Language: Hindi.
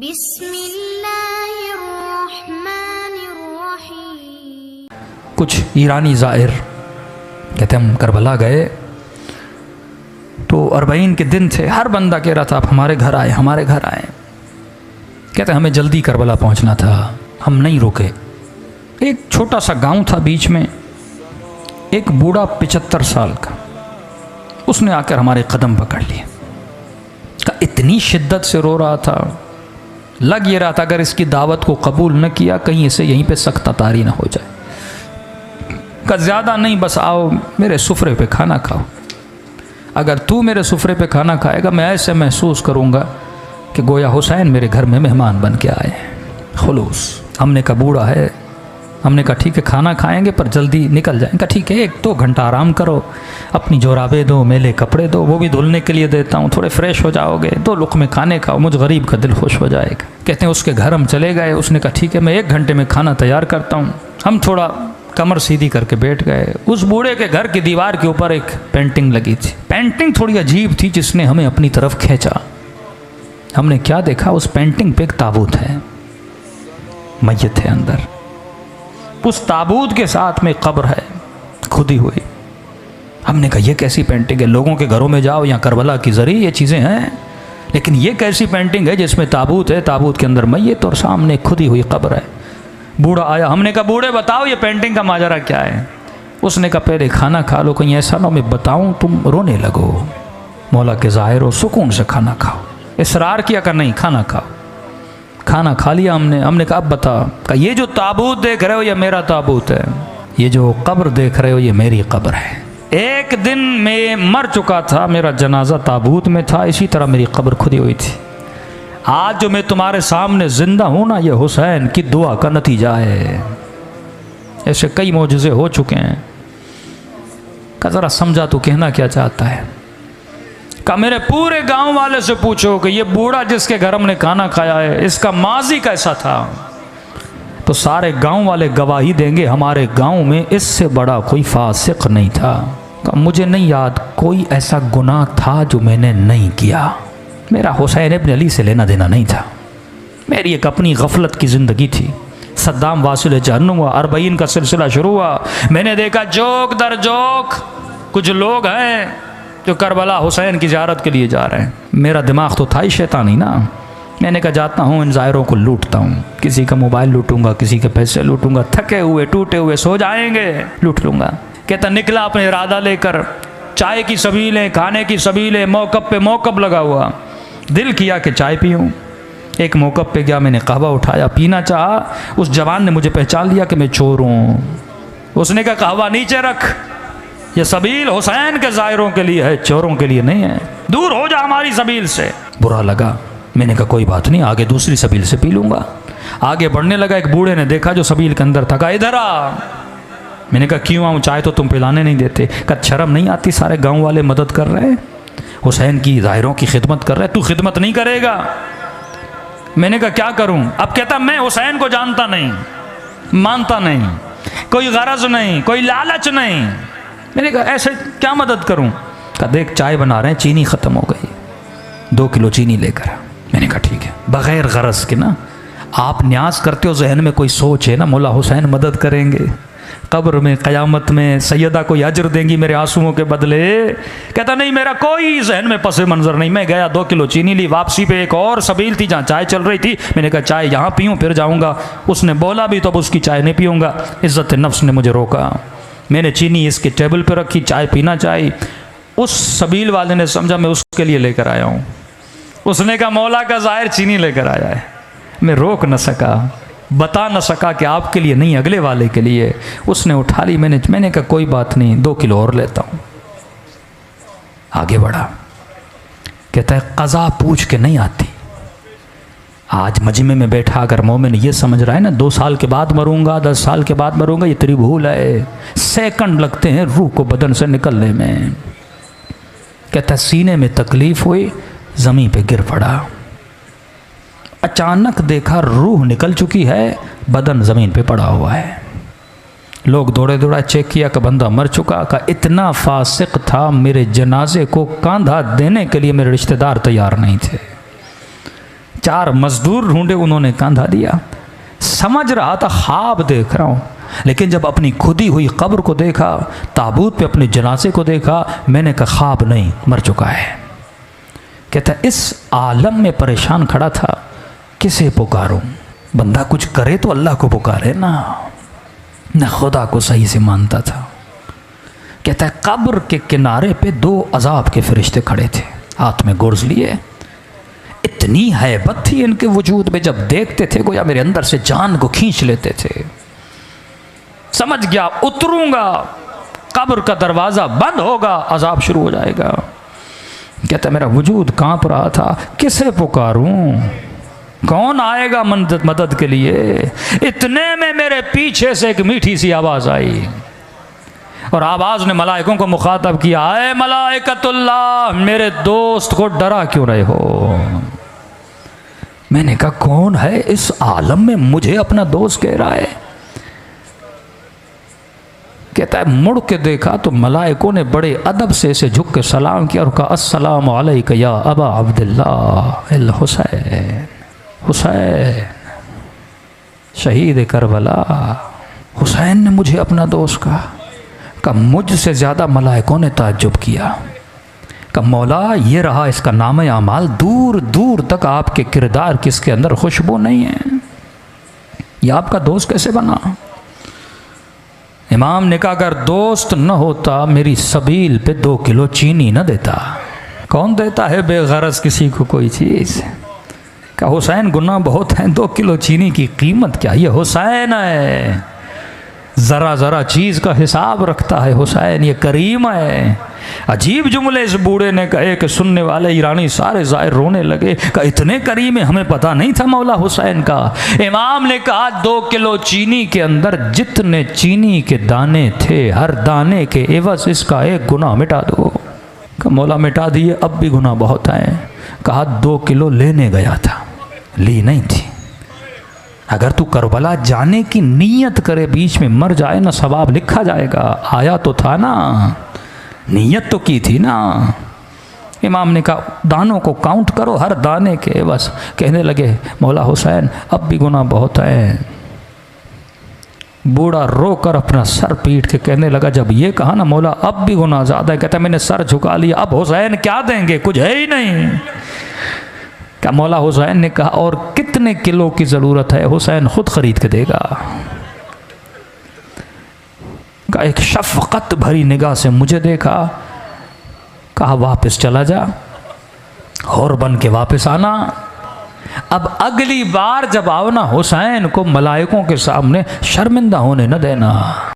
बिस्मिल्लाहिर्रहमानिर्रहीम। कुछ ईरानी ज़ाहिर कहते हम करबला गए तो 40 के दिन थे। हर बंदा कह रहा था आप हमारे घर आए, हमारे घर आए। कहते हमें जल्दी करबला पहुंचना था, हम नहीं रुके। एक छोटा सा गांव था बीच में, एक बूढ़ा 75 साल का, उसने आकर हमारे कदम पकड़ लिए। इतनी शिद्दत से रो रहा था, लग ये रहा था अगर इसकी दावत को कबूल न किया कहीं इसे यहीं पे सख्त तारी ना हो जाए। का ज़्यादा नहीं, बस आओ मेरे सुफरे पे खाना खाओ। अगर तू मेरे सुफरे पे खाना खाएगा मैं ऐसे महसूस करूँगा कि गोया हुसैन मेरे घर में मेहमान बन के आए। खुलूस। हमने कहा बूढ़ा है, हमने कहा ठीक है खाना खाएंगे पर जल्दी निकल जाएंगे। ठीक है 1-2 घंटा आराम करो, अपनी जोराबे दो, मेले कपड़े दो, वो भी धुलने के लिए देता हूँ, थोड़े फ्रेश हो जाओगे, 2 लुक़मे खाने खाओ, मुझ गरीब का दिल खुश हो जाएगा। कहते हैं उसके घर हम चले गए। उसने कहा ठीक है मैं 1 घंटे में खाना तैयार करता हूँ। हम थोड़ा कमर सीधी करके बैठ गए। उस बूढ़े के घर की दीवार के ऊपर एक पेंटिंग लगी थी। पेंटिंग थोड़ी अजीब थी जिसने हमें अपनी तरफ खींचा। हमने क्या देखा, उस पेंटिंग पे एक ताबूत है, मैयत है अंदर। उस ताबूत के साथ में कब्र है खुदी हुई। हमने कहा ये कैसी पेंटिंग है? लोगों के घरों में जाओ, यहाँ करबला की ज़री ये चीज़ें हैं, लेकिन ये कैसी पेंटिंग है जिसमें ताबूत है, ताबूत के अंदर मैयत और सामने खुदी हुई कब्र है। बूढ़ा आया, हमने कहा बूढ़े बताओ ये पेंटिंग का माजरा क्या है? उसने कहा पहले खाना खा लो, कहीं ऐसा ना मैं बताऊँ तुम रोने लगो। मौला के ज़ाहिर हो, सुकून से खाना खाओ। इसरार किया कर नहीं, खाना खाओ। खाना खा लिया हमने कहा अब बता। कहा ये जो ताबूत देख रहे हो ये मेरा ताबूत है, ये जो कब्र देख रहे हो ये मेरी कब्र है। एक दिन मैं मर चुका था, मेरा जनाजा ताबूत में था, इसी तरह मेरी कब्र खुदी हुई थी। आज जो मैं तुम्हारे सामने जिंदा हूँ ना, ये हुसैन की दुआ का नतीजा है। ऐसे कई मौजज़े हो चुके हैं। का ज़रा समझा तो कहना क्या चाहता है? का मेरे पूरे गांव वाले से पूछो कि ये बूढ़ा जिसके घर हमने खाना खाया है इसका माजी कैसा था, तो सारे गांव वाले गवाही देंगे हमारे गांव में इससे बड़ा कोई फासिक नहीं था। का मुझे नहीं याद कोई ऐसा गुनाह था जो मैंने नहीं किया। मेरा हुसैन इब्न अली से लेना देना नहीं था। मेरी एक अपनी गफलत की ज़िंदगी थी। सद्दाम वासिल जहन्नुम हुआ, 40 का सिलसिला शुरू हुआ। मैंने देखा जोक दर जोक कुछ लोग हैं जो करबला हुसैन की ज़ियारत के लिए जा रहे हैं। मेरा दिमाग तो था ही शैतानी ना। मैंने कहा जाता हूँ इन ज़ायरों को लूटता हूँ, किसी का मोबाइल लूटूंगा, किसी के पैसे लूटूंगा, थके हुए टूटे हुए सो जाएंगे, लूट लूँगा। कहता निकला अपने इरादा लेकर, चाय की सबीलें, खाने की सबीलें, मौक़ब पे मौक़ब लगा हुआ। दिल किया कि चाय पीऊँ। एक मौक़ब पे गया, मैंने कहवा उठाया, पीना चाहा। उस जवान ने मुझे पहचान लिया कि मैं चोर हूँ। उसने कहा कहवा नीचे रख, ये सबील हुसैन के ज़ायरों के लिए है, चोरों के लिए नहीं है, दूर हो जा हमारी सबील से। बुरा लगा। मैंने कहा कोई बात नहीं, आगे दूसरी सबील से पी लूँगा। आगे बढ़ने लगा, एक बूढ़े ने देखा जो सबील के अंदर था, कहा इधर आ। मैंने कहा क्यों आऊँ, चाय तो तुम पिलाने नहीं देते। कहा शर्म नहीं आती, सारे गाँव वाले मदद कर रहे हैं, हुसैन की ज़ायरों की खिदमत कर रहे हैं, तू खिदमत नहीं करेगा? मैंने कहा क्या करूँ? अब कहता मैं हुसैन को जानता नहीं, मानता नहीं, कोई गरज नहीं, कोई लालच नहीं। मैंने कहा ऐसे क्या मदद करूं? कहा देख चाय बना रहे हैं, चीनी ख़त्म हो गई, 2 किलो चीनी लेकर। मैंने कहा ठीक है। बग़ैर गरज के ना आप न्याज करते हो, जहन में कोई सोच है ना मौला हुसैन मदद करेंगे, कब्र में क़यामत में सैयदा को अजर देंगी मेरे आंसुओं के बदले। कहता नहीं मेरा कोई जहन में पस मंज़र नहीं। मैं गया 2 किलो चीनी ली। वापसी पे एक और सबील थी जहाँ चाय चल रही थी। मैंने कहा चाय यहाँ पीऊँ फिर जाऊँगा। उसने बोला भी तो अब उसकी चाय नहीं पीऊँगा। इज़्ज़त नफ्स ने मुझे रोका। मैंने चीनी इसके टेबल पर रखी, चाय पीना चाहिए। उस सबील वाले ने समझा मैं उसके लिए लेकर आया हूँ। उसने कहा मौला का ज़ाहिर चीनी लेकर आया है। मैं रोक न सका, बता न सका कि आपके लिए नहीं अगले वाले के लिए। उसने उठा ली। मैंने कहा कोई बात नहीं, 2 किलो और लेता हूँ। आगे बढ़ा। कहता है क़ज़ा पूछ के नहीं आती। आज मजमे में बैठा अगर मोमिन ये समझ रहा है ना 2 साल के बाद मरूंगा, 10 साल के बाद मरूंगा, ये तेरी भूल है। सेकंड लगते हैं रूह को बदन से निकलने में। कहता सीने में तकलीफ़ हुई, ज़मीन पे गिर पड़ा। अचानक देखा रूह निकल चुकी है, बदन ज़मीन पे पड़ा हुआ है। लोग दौड़े दौड़ा चेक किया कि बंदा मर चुका। का इतना फासिक था, मेरे जनाजे को कंधा देने के लिए मेरे रिश्तेदार तैयार नहीं थे। 4 मजदूर ढूंढे, उन्होंने कंधा दिया। समझ रहा था ख्वाब देख रहा हूँ, लेकिन जब अपनी खुदी हुई कब्र को देखा, ताबूत पे अपने जनाजे को देखा, मैंने कहा ख्वाब नहीं, मर चुका है। कहता इस आलम में परेशान खड़ा था, किसे पुकारूं? बंदा कुछ करे तो अल्लाह को पुकारे ना, न खुदा को सही से मानता था। कहता है कब्र के किनारे पे 2 अजाब के फरिश्ते खड़े थे, हाथ में गुर्ज लिए। इतनी हैबत थी इनके वजूद में, जब देखते थे गोया मेरे अंदर से जान को खींच लेते थे। समझ गया उतरूंगा, कब्र का दरवाज़ा बंद होगा, अजाब शुरू हो जाएगा। कहता मेरा वजूद कांप रहा था, किसे पुकारूं? कौन आएगा मदद के लिए? इतने में मेरे पीछे से एक मीठी सी आवाज़ आई, और आवाज़ ने मलाइकों को मुखातब किया, आए मलाइकतुल्लाह, मेरे दोस्त को डरा क्यों रहे हो? मैंने कहा कौन है इस आलम में मुझे अपना दोस्त कह रहा है? कहता है मुड़ के देखा तो मलाइकों ने बड़े अदब से इसे झुक के सलाम किया और कहा अस्सलामु अलैका या अबा अब्दुल्लाह अल हुसैन, हुसैन शहीद करबला। हुसैन ने मुझे अपना दोस्त कहा मुझसे ज़्यादा मलाइकों ने ताज्जुब किया। कहा मौला ये रहा इसका नाम आमाल, दूर दूर तक आपके किरदार किसके अंदर खुशबू नहीं है, यह आपका दोस्त कैसे बना? इमाम ने कहा अगर दोस्त न होता मेरी सबील पे 2 किलो चीनी न देता। कौन देता है बेगरज किसी को कोई चीज़? कहा हुसैन गुनाह बहुत हैं, 2 किलो चीनी की कीमत क्या? ये हुसैन है, ज़रा ज़रा चीज़ का हिसाब रखता है हुसैन, ये करीम है। अजीब जुमले इस बूढ़े ने कहे कि सुनने वाले ईरानी सारे ज़ाहिर रोने लगे। कहा इतने करीम है, हमें पता नहीं था मौला हुसैन का। इमाम ने कहा 2 किलो चीनी के अंदर जितने चीनी के दाने थे, हर दाने के एवज इसका 1 गुनाह मिटा दो। कहा मौला मिटा दिए, अब भी गुनाह बहुत आए। कहा 2 किलो लेने गया था, ली नहीं थी। अगर तू करबला जाने की नीयत करे, बीच में मर जाए ना, सवाब लिखा जाएगा। आया तो था ना, नीयत तो की थी ना। इमाम ने कहा दानों को काउंट करो, हर दाने के बस। कहने लगे मौला हुसैन अब भी गुनाह बहुत है। बूढ़ा रो कर अपना सर पीट के कहने लगा जब ये कहा ना मौला अब भी गुनाह ज़्यादा है, कहता मैंने सर झुका लिया, अब हुसैन क्या देंगे, कुछ है ही नहीं। क्या मौला हुसैन ने कहा और कितने किलो की ज़रूरत है? हुसैन खुद खरीद के देगा। का एक शफ़क़त भरी निगाह से मुझे देखा, कहा वापस चला जा, और बन के वापस आना। अब अगली बार जब आओ ना, हुसैन को मलाइकों के सामने शर्मिंदा होने न देना।